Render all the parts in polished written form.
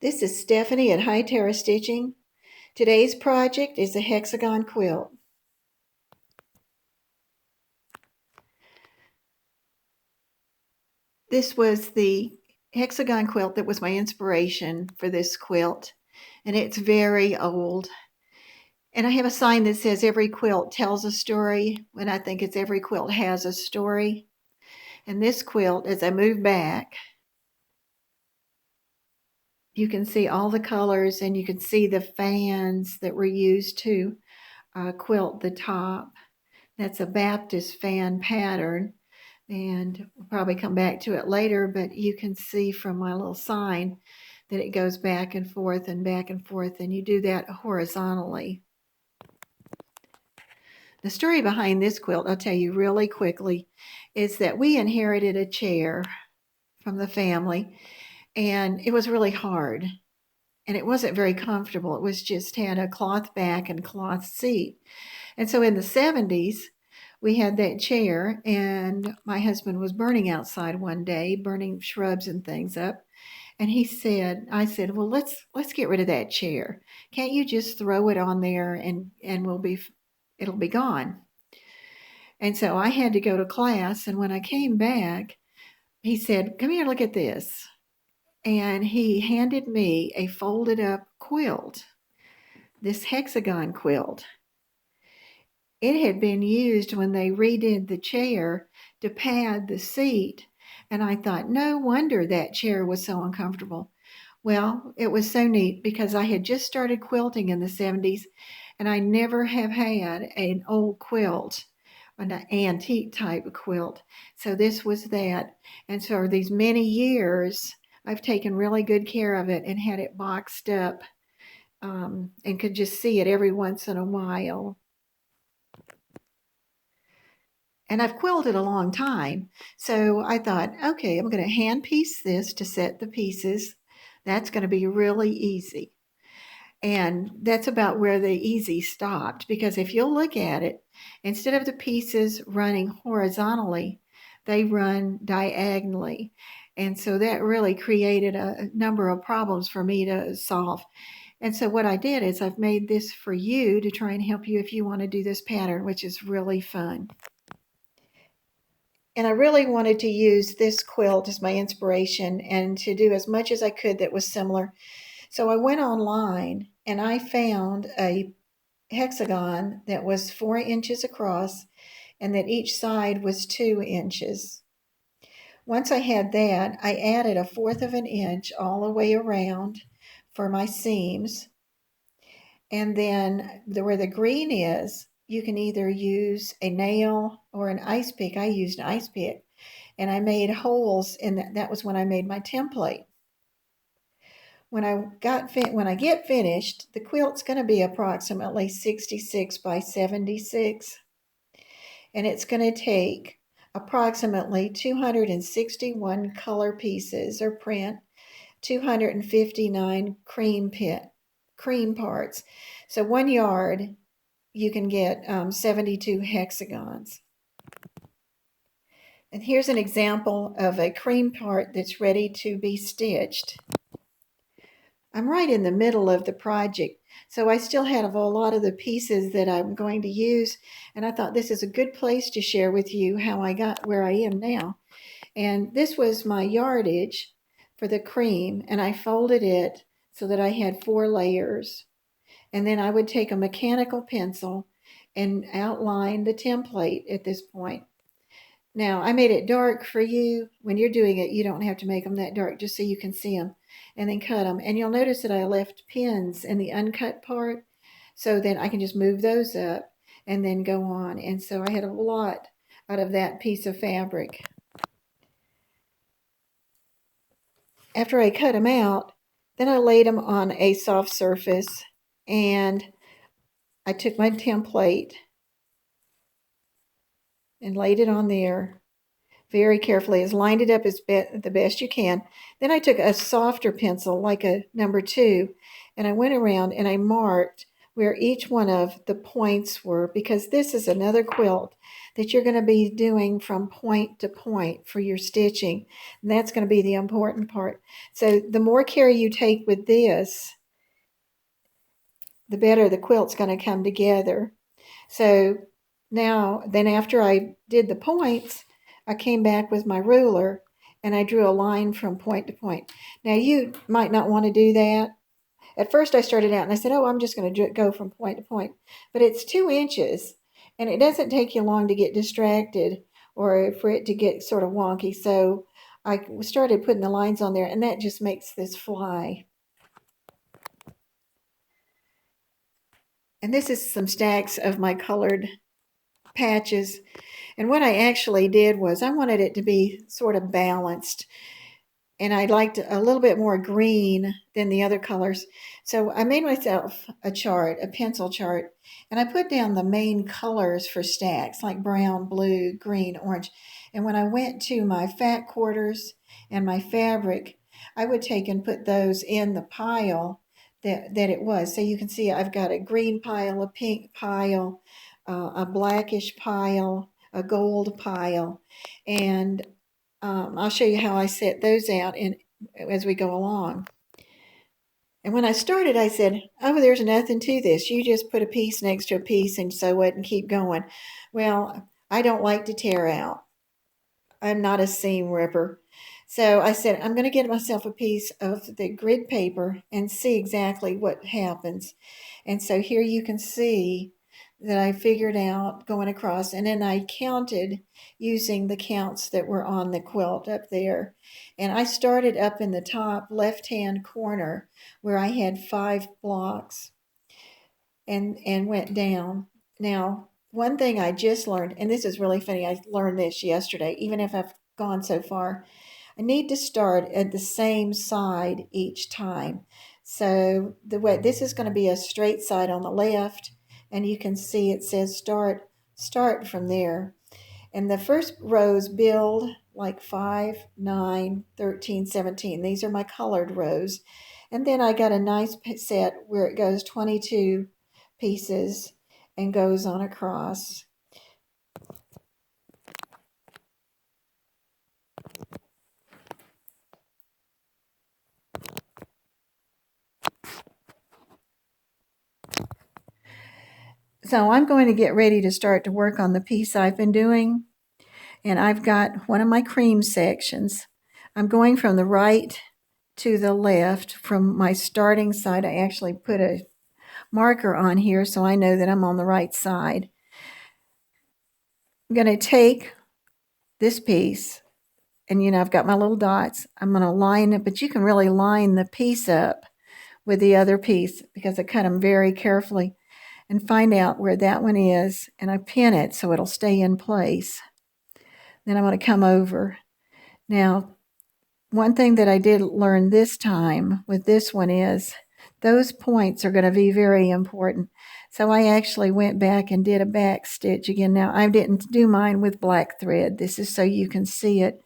This is Stephanie at Hightower Stitching. Today's project is the Hexagon Quilt. This was the Hexagon quilt that was my inspiration for this quilt, and it's very old. And I have a sign that says every quilt tells a story, and I think it's every quilt has a story. And this quilt, as I move back, you can see all the colors, and you can see the fans that were used to quilt the top. That's a Baptist fan pattern, and we'll probably come back to it later, but you can see from my little sign that it goes back and forth, and you do that horizontally. The story behind this quilt, I'll tell you really quickly, is that we inherited a chair from the family, and it was really hard, and it wasn't very comfortable. It was just had a cloth back and cloth seat. And so in the 70s, we had that chair, and my husband was burning outside one day, burning shrubs and things up. And I said, well, let's get rid of that chair. Can't you just throw it on there and it'll be gone. And so I had to go to class, and when I came back, he said, come here, look at this. And he handed me a folded up quilt, this hexagon quilt. It had been used when they redid the chair to pad the seat, and I thought, no wonder that chair was so uncomfortable. Well, it was so neat because I had just started quilting in the 70s, and I never have had an old quilt, an antique type of quilt. So this was that. And so for these many years, I've taken really good care of it and had it boxed up, and could just see it every once in a while. And I've quilted a long time. So I thought, okay, I'm going to hand piece this to set the pieces. That's going to be really easy. And that's about where the easy stopped, because if you'll look at it, instead of the pieces running horizontally, they run diagonally. And so that really created a number of problems for me to solve. And so what I did is I've made this for you to try and help you if you want to do this pattern, which is really fun. And I really wanted to use this quilt as my inspiration and to do as much as I could that was similar. So I went online and I found a hexagon that was 4 inches across and that each side was 2 inches. Once I had that, I added 1/4 of an inch all the way around for my seams. And then where the green is, you can either use a nail or an ice pick. I used an ice pick, and I made holes in that. That was when I made my template. When I get finished, the quilt's going to be approximately 66 by 76, and it's going to take approximately 261 color pieces or print, 259 cream parts. So 1 yard, you can get 72 hexagons. And here's an example of a cream part that's ready to be stitched. I'm right in the middle of the project, so I still have a lot of the pieces that I'm going to use, and I thought this is a good place to share with you how I got where I am now. And this was my yardage for the cream, and I folded it so that I had 4 layers. And then I would take a mechanical pencil and outline the template at this point. Now, I made it dark for you. When you're doing it, you don't have to make them that dark, just so you can see them, and then cut them. And you'll notice that I left pins in the uncut part, so then I can just move those up and then go on. And so I had a lot out of that piece of fabric. After I cut them out, then I laid them on a soft surface, and I took my template and laid it on there very carefully, lined it up the best you can. Then I took a softer pencil, like a number 2, and I went around and I marked where each one of the points were, because this is another quilt that you're going to be doing from point to point for your stitching. And that's going to be the important part. So the more care you take with this, the better the quilt's going to come together. So now, then after I did the points, I came back with my ruler and I drew a line from point to point. Now you might not want to do that. At first I started out and I said, oh, I'm just going to go from point to point. But it's 2 inches and it doesn't take you long to get distracted or for it to get sort of wonky. So I started putting the lines on there and that just makes this fly. And this is some stacks of my colored patches. And what I actually did was I wanted it to be sort of balanced. And I liked a little bit more green than the other colors. So I made myself a chart, a pencil chart, and I put down the main colors for stacks like brown, blue, green, orange. And when I went to my fat quarters and my fabric, I would take and put those in the pile that it was. So you can see I've got a green pile, a pink pile, a blackish pile, a gold pile, and I'll show you how I set those out as we go along. And when I started, I said, oh, there's nothing to this. You just put a piece next to a piece and sew it and keep going. Well, I don't like to tear out. I'm not a seam ripper. So I said, I'm going to get myself a piece of the grid paper and see exactly what happens. And so here you can see that I figured out going across, and then I counted using the counts that were on the quilt up there. And I started up in the top left-hand corner where I had 5 blocks and went down. Now, one thing I just learned, and this is really funny, I learned this yesterday, even if I've gone so far, I need to start at the same side each time. So the way this is going to be a straight side on the left, and you can see it says start from there. And the first rows build like 5, 9, 13, 17. These are my colored rows. And then I got a nice set where it goes 22 pieces and goes on across. So I'm going to get ready to start to work on the piece I've been doing. And I've got one of my cream sections. I'm going from the right to the left from my starting side. I actually put a marker on here so I know that I'm on the right side. I'm going to take this piece, and I've got my little dots. I'm going to line it, but you can really line the piece up with the other piece because I cut them very carefully, and find out where that one is, and I pin it so it'll stay in place. Then I'm going to come over. Now, one thing that I did learn this time with this one is those points are going to be very important. So I actually went back and did a back stitch again. Now, I didn't do mine with black thread. This is so you can see it.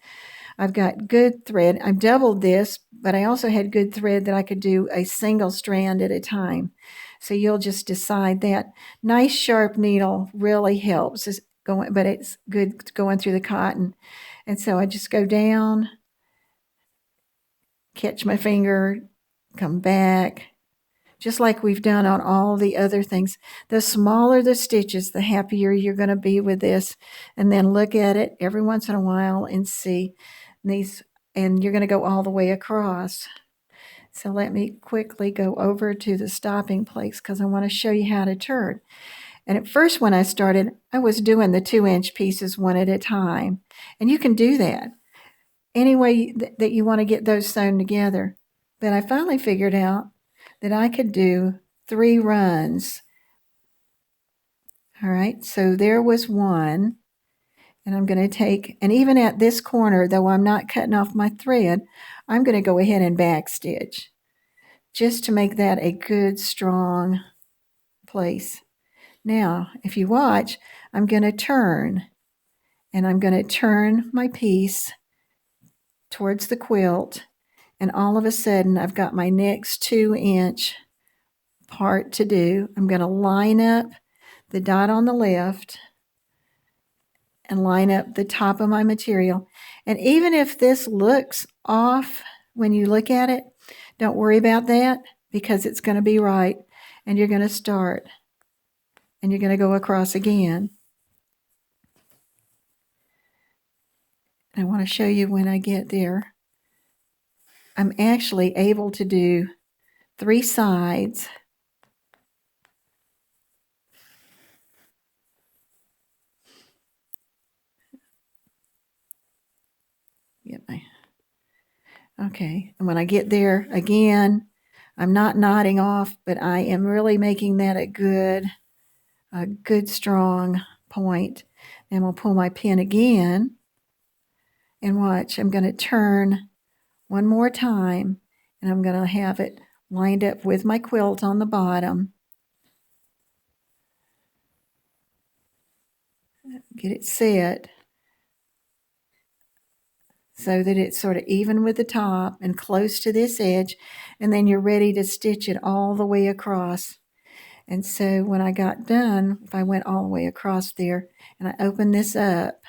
I've got good thread. I've doubled this, but I also had good thread that I could do a single strand at a time. So you'll just decide that. Nice sharp needle really helps, but it's good going through the cotton. And so I just go down, catch my finger, come back, just like we've done on all the other things. The smaller the stitches, the happier you're going to be with this. And then look at it every once in a while and see these, and you're going to go all the way across. So let me quickly go over to the stopping place because I want to show you how to turn. And at first when I started, I was doing the 2-inch pieces one at a time. And you can do that any way that you want to get those sewn together. But I finally figured out that I could do 3 runs. All right, so there was one. And I'm going to take, and even at this corner, though I'm not cutting off my thread, I'm going to go ahead and back stitch just to make that a good, strong place. Now, if you watch, I'm going to turn, and I'm going to turn my piece towards the quilt, and all of a sudden I've got my next 2-inch part to do. I'm going to line up the dot on the left and line up the top of my material. And even if this looks off when you look at it, don't worry about that because it's going to be right. And you're going to start and you're going to go across again. I want to show you when I get there. I'm actually able to do 3 sides. Okay, and when I get there again, I'm not knotting off, but I am really making that a good strong point. And we'll pull my pin again and watch. I'm going to turn one more time and I'm going to have it lined up with my quilt on the bottom. Get it set so that it's sort of even with the top and close to this edge, and then you're ready to stitch it all the way across. And so when I got done, if I went all the way across there and I opened this up,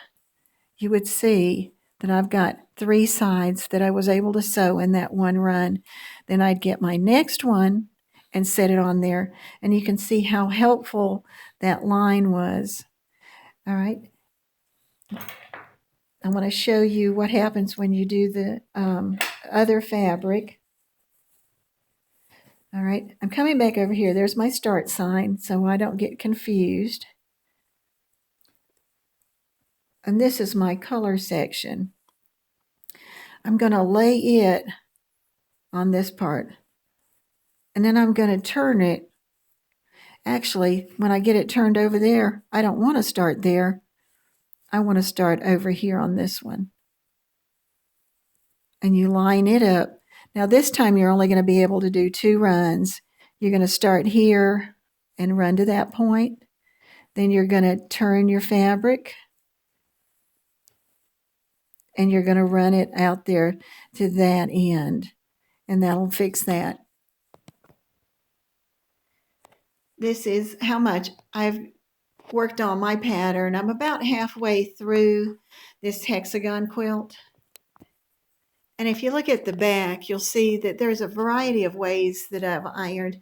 you would see that I've got 3 sides that I was able to sew in that one run. Then I'd get my next one and set it on there, and you can see how helpful that line was. All right. I want to show you what happens when you do the other fabric. All right, I'm coming back over here. There's my start sign so I don't get confused. And this is my color section. I'm going to lay it on this part. And then I'm going to turn it. Actually, when I get it turned over there, I don't want to start there. I want to start over here on this one. And you line it up. Now this time you're only going to be able to do 2 runs. You're going to start here and run to that point. Then you're going to turn your fabric and you're going to run it out there to that end. And that'll fix that. This is how much I've worked on my pattern. I'm about halfway through this hexagon quilt. And if you look at the back, you'll see that there's a variety of ways that I've ironed.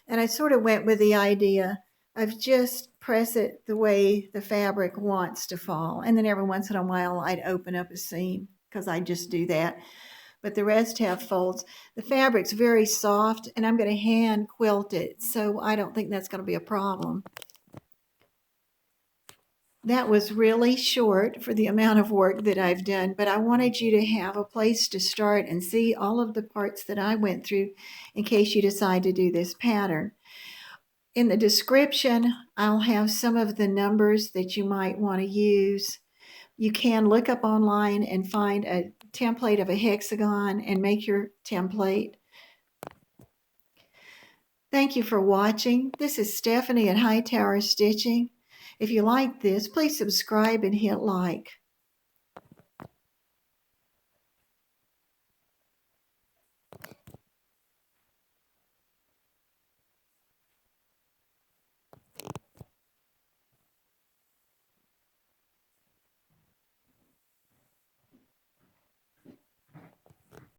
And I sort of went with the idea of just press it the way the fabric wants to fall. And then every once in a while, I'd open up a seam because I just do that. But the rest have folds. The fabric's very soft, and I'm going to hand quilt it, so I don't think that's going to be a problem. That was really short for the amount of work that I've done, but I wanted you to have a place to start and see all of the parts that I went through in case you decide to do this pattern. In the description, I'll have some of the numbers that you might want to use. You can look up online and find a template of a hexagon and make your template. Thank you for watching. This is Stephanie at Hightower Stitching. If you like this, please subscribe and hit like.